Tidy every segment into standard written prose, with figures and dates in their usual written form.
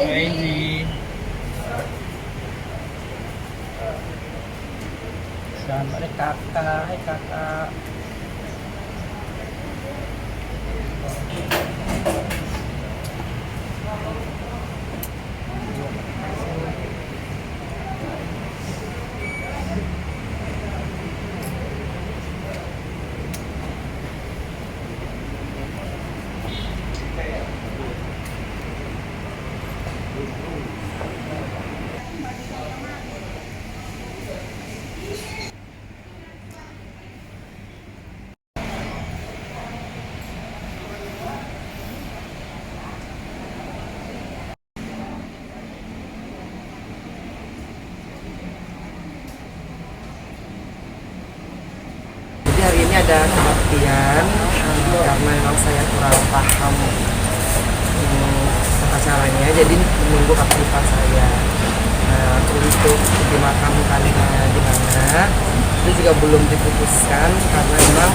Angie. Sama ada kakak, hai kakak. Jadi hari ini ada kebaktian karena memang saya kurang paham tata caranya, jadi menunggu kakak ipar saya untuk dimakamkannya di mana itu juga belum diputuskan karena memang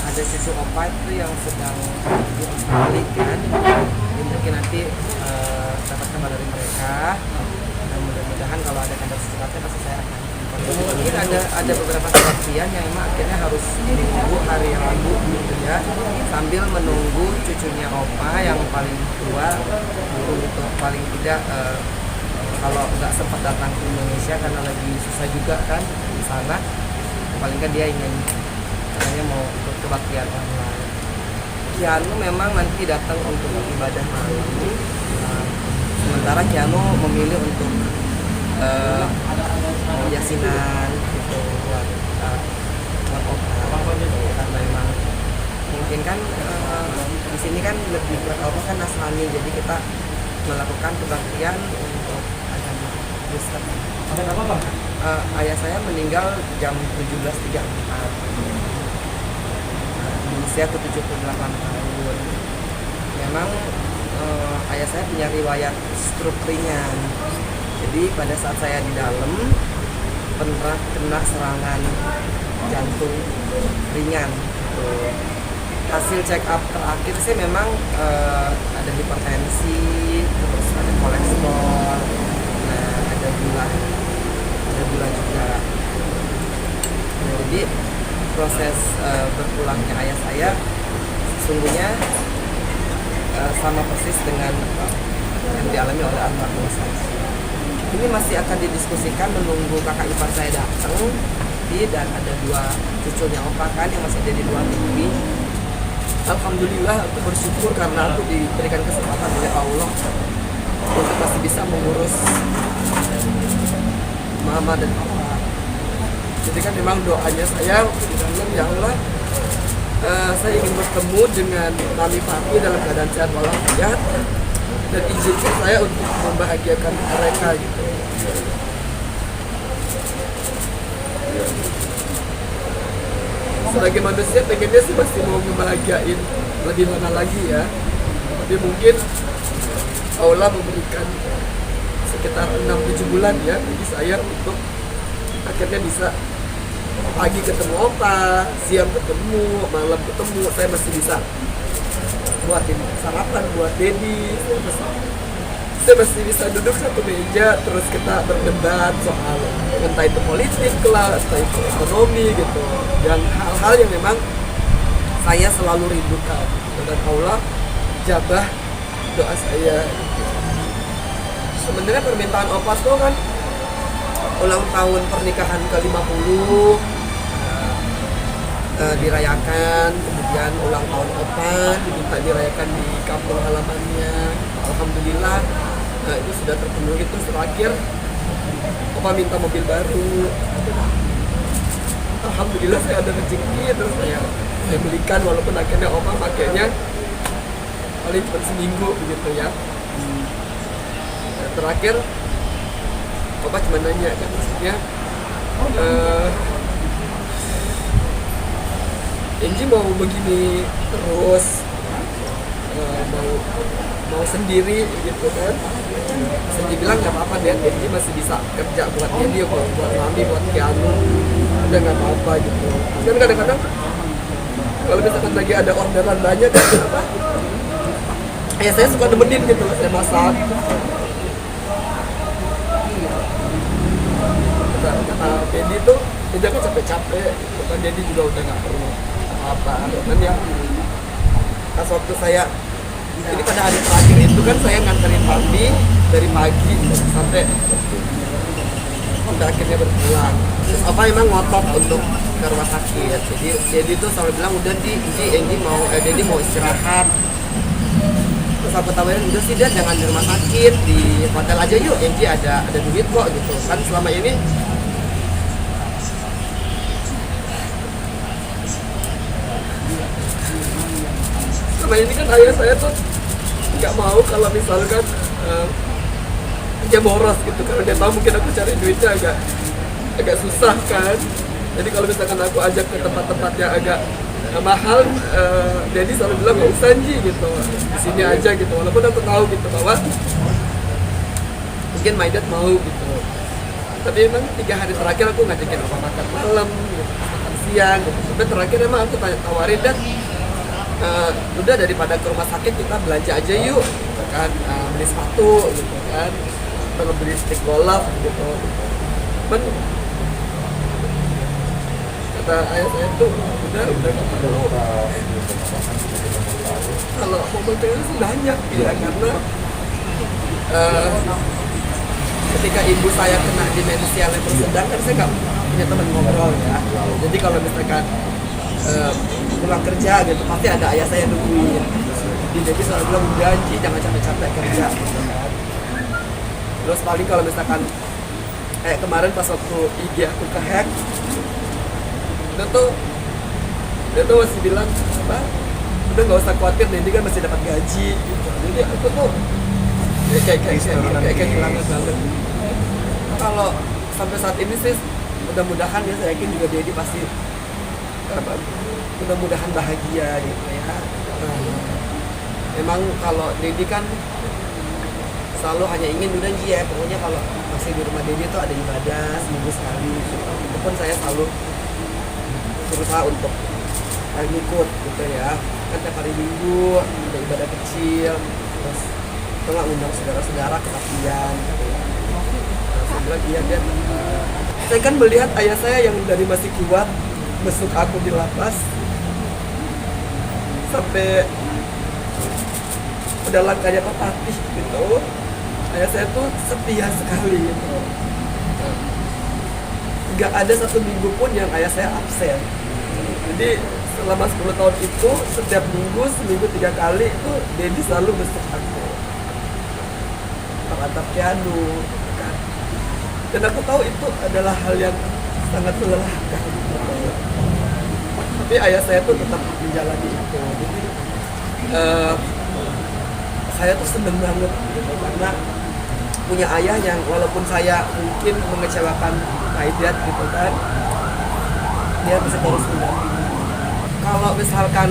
ada cucu opa itu yang sedang di Australia kan. Jadi mungkin nanti dapat kabar dari mereka dan mudah-mudahan kalau ada kabar secepatnya pasti saya akan mungkin ada beberapa kebaktian yang memang akhirnya harus menunggu hari Rabu gitu ya, sambil menunggu cucunya opa yang paling tua untuk paling tidak kalau nggak sempat datang ke Indonesia karena lagi susah juga kan di sana, paling kan dia ingin katanya mau ikut kebaktian online. Kianu memang nanti datang untuk ibadah malam, sementara Kianu memilih untuk yasinan gitu buat opa gitu. Karena memang mungkin kan di sini kan lebih opa kan Nasrani, jadi kita melakukan kebaktian untuk agama Kristen. Ayah saya meninggal jam 17.34 di usia ke-78 tahun. Memang ayah saya punya riwayat stroke ringan. Jadi pada saat saya di dalam pernah kena serangan jantung ringan gitu. Hasil check up terakhir sih memang ada hipertensi, terus ada kolesterol, nah ada gula juga. Nah, jadi proses berpulangnya ayah saya sesungguhnya sama persis dengan yang dialami oleh almarhum saya. Ini masih akan didiskusikan menunggu kakak ipar saya datang, dan ada dua cucunya opa kan yang masih ada di luar negeri. Alhamdulillah aku bersyukur karena aku diberikan kesempatan oleh Allah untuk masih bisa mengurus mama dan papa. Jadi kan memang doanya saya di dalam, ya Allah, saya ingin bertemu dengan mami papi dalam keadaan sehat walafiat dan izinkan saya untuk membahagiakan mereka gitu. Sebagai manusia pengennya sih masih mau membahagiain lebih mana lagi ya, tapi mungkin Allah memberikan sekitar 6-7 bulan ya bagi saya untuk akhirnya bisa pagi ketemu opa, siang ketemu, malam ketemu, saya masih bisa buatin sarapan buat Dedi, saya masih bisa duduk satu meja terus kita berdebat soal entah itu politik lah, entah itu ekonomi gitu, yang hal-hal yang memang saya selalu rindukan, dan Allah jabah doa saya. Sebenarnya permintaan opa tuh kan ulang tahun pernikahan ke-50 dirayakan, kemudian ulang tahun opa diminta dirayakan di kampung halamannya. Alhamdulillah itu sudah terpenuhi. Terus terakhir opa minta mobil baru, alhamdulillah saya ada rezeki, terus saya belikan, walaupun akhirnya opa pakainya paling cuma seminggu begitu ya. Terakhir opa cuma nanya kan, maksudnya Angie mau begini terus, mau sendiri gitu kan. Saya bilang nggak apa-apa deh, Angie masih bisa kerja buat dia, buat mami, buat Kianu, udah nggak apa-apa gitu. Dan kadang-kadang kalau misalkan lagi ada orderan banyak kan, ayah saya suka nemenin gitu loh, saya masak. Kata Dedi tuh, dia kan capek-capek, gitu kan. Dedi juga udah nggak perlu apa-apa. Dan yang pas waktu saya ini pada hari terakhir itu kan saya nganterin papi dari pagi sampai udah akhirnya berpulang. Terus apa emang ngotot untuk ke rumah sakit. Jadi Dedi tuh selalu bilang udah Dedi mau istirahat. Terus aku tawarin udah sih dia jangan di rumah sakit, di hotel aja yuk. Enggi ada duit kok gitu kan. Selama ini kan ayah saya tuh nggak mau kalau misalkan dia boros gitu, karena dia tahu mungkin aku cari duitnya agak susah kan. Jadi kalau misalkan aku ajak ke tempat-tempat yang agak mahal, jadi selalu bilang nggak usah Ji gitu, di sini aja gitu. Walaupun aku tahu gitu bahwa mungkin my dad mau gitu, tapi emang 3 hari terakhir aku ngajakin apa makan malam, gitu, makan siang gitu. Tapi terakhir emang aku tawarin dan udah daripada ke rumah sakit kita belanja aja yuk, gitu kan, beli sepatu gitu kan, atau beli stick golf gitu. Men kata ayah saya tuh udah nggak perlu. Kalau mau bertanya sih banyak ya, karena ketika ibu saya kena demensia level sedang kan saya nggak punya teman ngobrol ya. Jadi kalau misalkan pulang kerja gitu pasti ada ayah saya nungguin. Jadi selalu bilang janji jangan capek-capek kerja gitu kan. Terus paling kalau misalkan kayak kemarin pas waktu IG aku kehack, dia tuh masih bilang apa, udah nggak usah khawatir, Dedi kan masih dapat gaji gitu. Jadi aku tuh kayak kehilangan banget. Kalau sampai saat ini sih mudah-mudahan ya, saya yakin juga Dedi pasti mudah-mudahan bahagia gitu ya. Memang kalau Dedi kan selalu hanya ingin udah ya pokoknya kalau masih di rumah Dedi tuh ada ibadah seminggu sekali gitu. Itu pun saya selalu berusaha untuk ngikut gitu ya, kan tiap hari Minggu ada ibadah kecil, terus itu nggak undang saudara-saudara kesaktian gitu ya. Saya bilang iya dia. Saya kan melihat ayah saya yang dari masih kuat besuk aku di lapas sampai udah langkahnya patah gitu. Ayah saya tuh setia sekali gitu. Gak ada satu minggu pun yang ayah saya absen. Jadi selama 10 tahun itu setiap minggu, seminggu 3 kali itu Dedi selalu besok aku antar piano kan. Dan aku tahu itu adalah hal yang sangat melelahkan gitu. Tapi ayah saya tuh tetap menjalani itu. Jadi saya tuh seneng banget gitu, karena punya ayah yang walaupun saya mungkin mengecewakan my dad gitu kan, dia bisa terus mendampingi. Kalau misalkan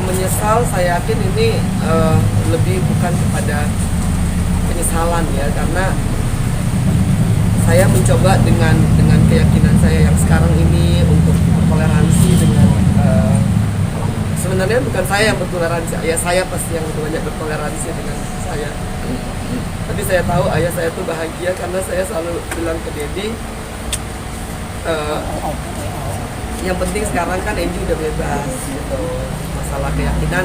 menyesal, saya yakin ini lebih bukan kepada penyesalan ya, karena saya mencoba dengan keyakinan saya yang sekarang ini untuk toleransi dengan sebenarnya bukan saya yang bertoleransi, ayah saya pasti yang banyak bertoleransi dengan saya. Tapi saya tahu ayah saya tuh bahagia karena saya selalu bilang ke Dedi, yang penting sekarang kan Enji udah bebas gitu. Masalah keyakinan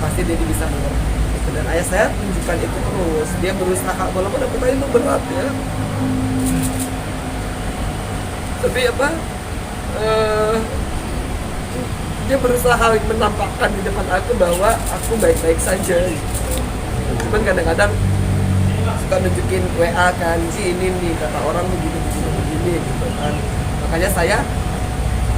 pasti Dedi bisa mengerti gitu. Dan ayah saya tunjukkan itu terus. Dia berusaha walaupun aku tahu itu berat ya. Tapi apa? Dia berusaha menampakkan di depan aku bahwa aku baik-baik saja gitu. Cuman kadang-kadang suka nunjukin WA kan, Ji ini nih kata orang begini gitu kan. Makanya saya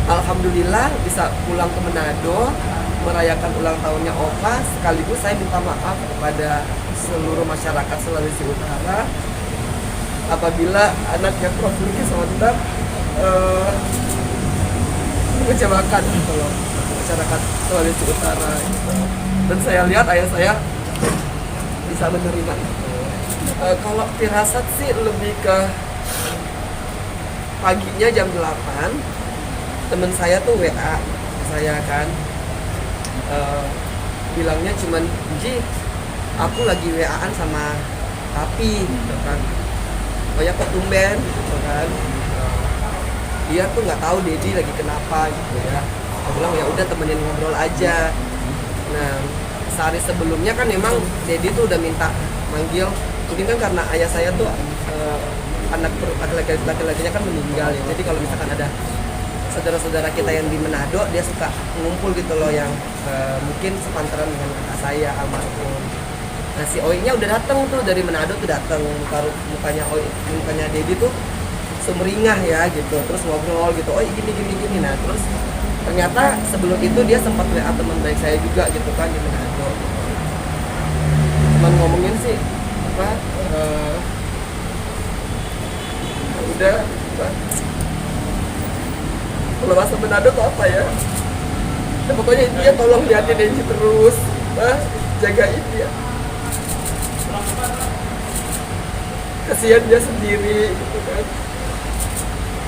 alhamdulillah bisa pulang ke Manado merayakan ulang tahunnya Opa, sekaligus saya minta maaf kepada seluruh masyarakat Sulawesi Utara apabila anaknya Prof. Luki Sontak mengecewakan gitu loh masyarakat Sulawesi Utara gitu. Dan saya lihat ayah saya bisa menerima itu. Kalau firasat sih lebih ke paginya jam 8 temen saya tuh WA saya kan, bilangnya cuman, Ji, aku lagi WA-an sama Papi gitu kan. Oh ya kok tumben gitu kan. Dia tuh nggak tahu Dedi lagi kenapa gitu ya. Aku bilang ya udah temenin ngobrol aja. Nah sehari sebelumnya kan memang Dedi tuh udah minta manggil, mungkin kan karena ayah saya tuh anak laki-lakinya kan meninggal ya. Jadi kalau misalkan ada saudara-saudara kita yang di Manado, dia suka ngumpul gitu loh yang mungkin sepantaran dengan kakak saya almarhum. Nah si Oi-nya udah datang tuh dari Manado tuh datang, mukanya Dedi tuh sumringah ya gitu, terus ngobrol gitu, oh gini. Nah terus ternyata sebelum itu dia sempat WA teman baik saya juga gitu kan di Manado. Cuman ngomongin sih apa udah apa, kalau bahasa Manado tuh apa ya? Nah, pokoknya dia tolong liatin Enji terus, jagain dia. Kasihan dia sendiri gitu kan.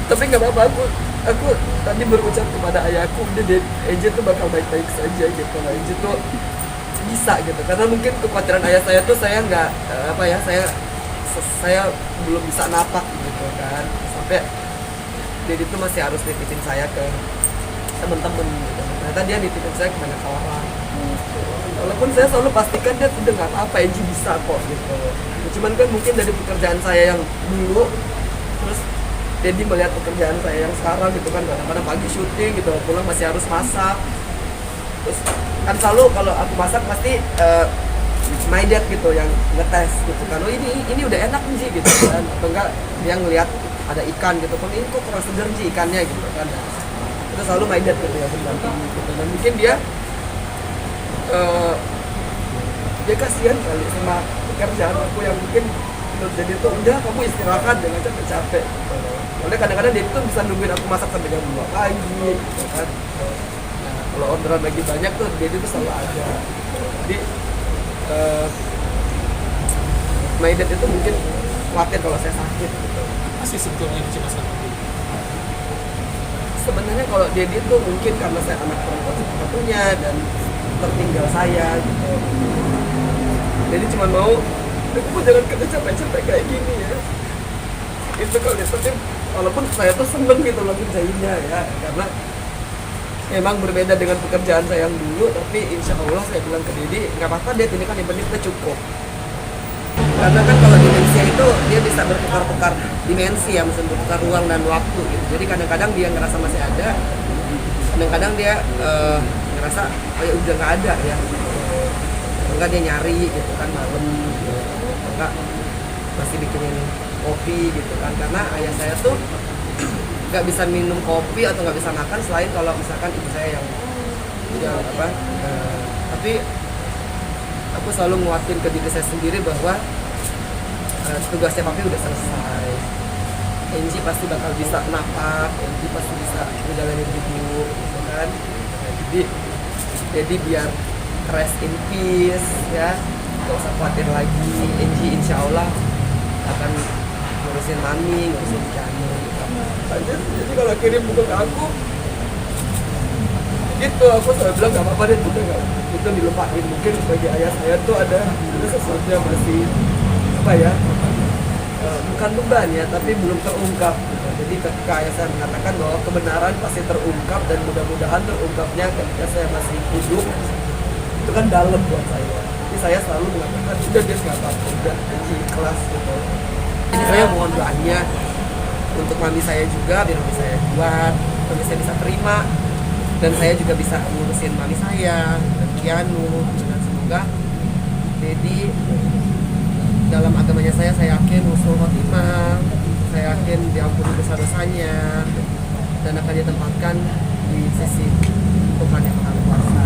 Tapi nggak apa-apa, aku tadi berucap kepada ayahku, udah Enji tuh bakal baik-baik saja gitu lah. Enji tuh bisa gitu, karena mungkin kekhawatiran ayah saya tuh saya nggak saya belum bisa napak gitu kan, sampai Dedi tuh masih harus nitipin saya ke temen-temen gitu. Ternyata dia nitipin saya ke banyak orang. Walaupun saya selalu pastikan dia udah nggak apa-apa, Enji bisa kok gitu. Cuman kan mungkin dari pekerjaan saya yang dulu, terus Dedi melihat pekerjaan saya yang sekarang gitu kan, kadang-kadang pagi syuting gitu, pulang masih harus masak. Terus kan selalu kalau aku masak pasti my dad gitu yang ngetes gitu kan, oh ini udah enak nih gitu kan, atau enggak dia ngelihat ada ikan gitu kan, ini kok kurang segar sih ikannya gitu kan. Itu selalu my dad gitu ya berdampingi gitu. Dan mungkin dia kasihan kali sama pekerjaan aku yang mungkin menurut jadi tuh udah kamu istirahat jangan capek-capek gitu. Soalnya kadang-kadang dia tuh bisa nungguin aku masak sampai jam 2 pagi gitu kan. Nah, kalau orderan lagi banyak tuh dia tuh selalu ada. Jadi my dad itu mungkin khawatir kalau saya sakit gitu. Masih sebetulnya dicemaskan Sebenarnya kalau dia tuh mungkin karena saya anak perempuan satu-satunya dan tertinggal saya gitu. Jadi cuma mau aku jangan kerja capek-capek kayak gini ya. Itu kalau tapi walaupun saya tuh seneng gitu loh kerjainnya ya, karena memang berbeda dengan pekerjaan saya yang dulu, tapi insya Allah saya bilang ke Dedi nggak apa-apa deh, ini kan yang penting kita cukup. Karena kan kalau dimensi itu dia bisa bertukar-tukar dimensi ya, bisa bertukar ruang dan waktu gitu. Jadi kadang-kadang dia ngerasa masih ada, kadang-kadang dia ngerasa oh ya udah nggak ada ya. Enggak dia nyari gitu kan malam gitu. Enggak masih bikinin kopi gitu kan, karena ayah saya tuh nggak bisa minum kopi atau nggak bisa makan selain kalau misalkan ibu saya yang apa tapi aku selalu nguatin ke diri saya sendiri bahwa tugasnya papi udah selesai, Enji pasti bakal bisa napak, Enji pasti bisa ngejalanin hidup gitu kan. Jadi biar rest in peace ya, gak usah khawatir lagi. Enji insya Allah akan ngurusin mami, ngurusin Janu gitu. Jadi kalau kirim buku ke aku gitu, aku selalu bilang gak apa-apa deh, itu dilupain. Mungkin sebagai ayah saya tuh ada sesuatu yang masih apa ya, bukan beban ya, tapi belum terungkap gitu. Jadi ketika ayah saya mengatakan bahwa kebenaran pasti terungkap dan mudah-mudahan terungkapnya ketika saya masih hidup, itu kan dalam buat saya. Jadi saya selalu mengatakan udah dia nggak apa-apa, udah ikhlas gitu. Jadi saya mohon doanya untuk mami saya juga, biar mami saya kuat, mami saya bisa terima, dan saya juga bisa ngurusin mami saya dan Kianu. Dan semoga Dedi dalam agamanya saya yakin husnul khotimah, saya yakin diampuni dosa-dosanya dan akan ditempatkan di sisi Tuhan yang Maha Kuasa.